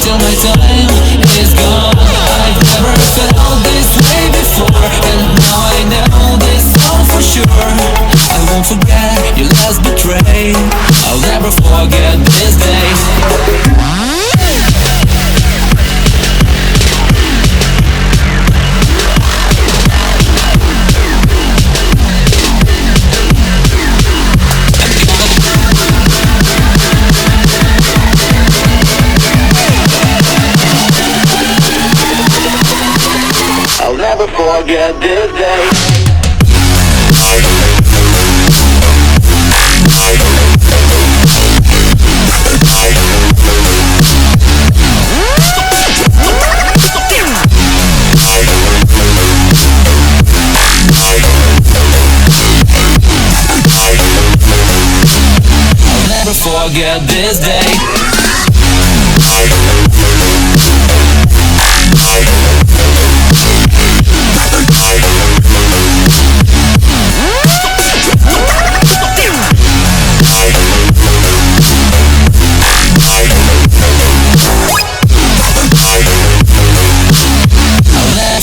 till my time is gone. I've never felt this way before, and now I know this all for sure. I won't forget your last betray. I'll never forget this day. I'll never forget this day. I'll never forget this day.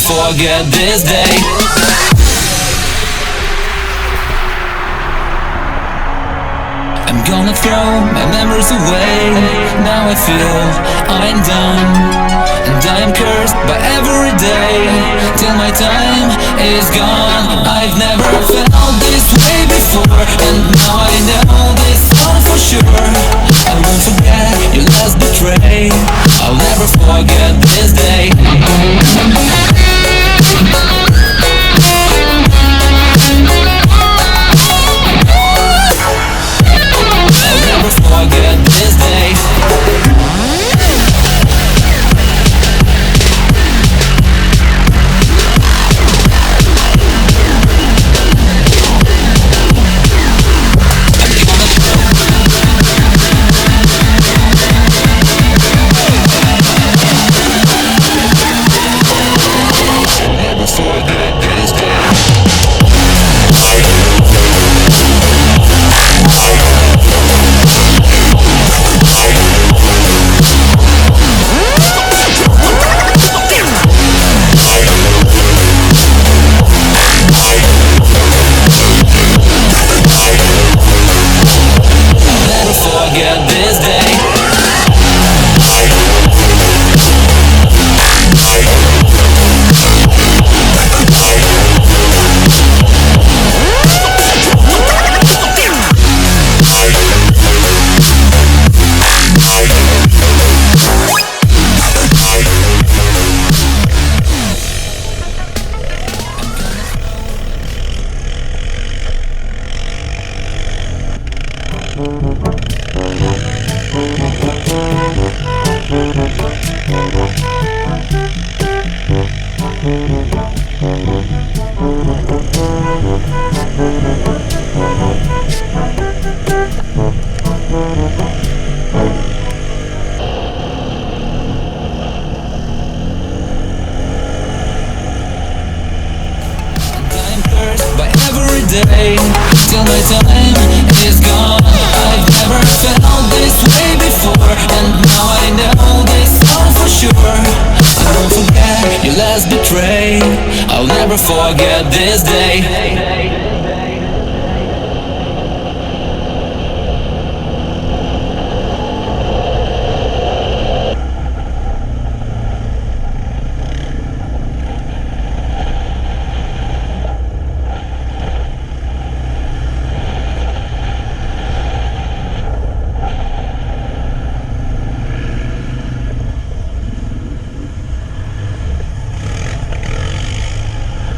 Forget this day. I'm gonna throw my memories away. Now I feel I'm done, and I am cursed by every day till my time is gone. I've never felt this way before, and now I know this all for sure. I won't forget your last betray. I'll never forget this day. Forget this day. Never forget this day. Forget this day. Day till my time is gone. I've never felt this way before, and now I know this all for sure. I won't forget your last betray. I'll never forget this day.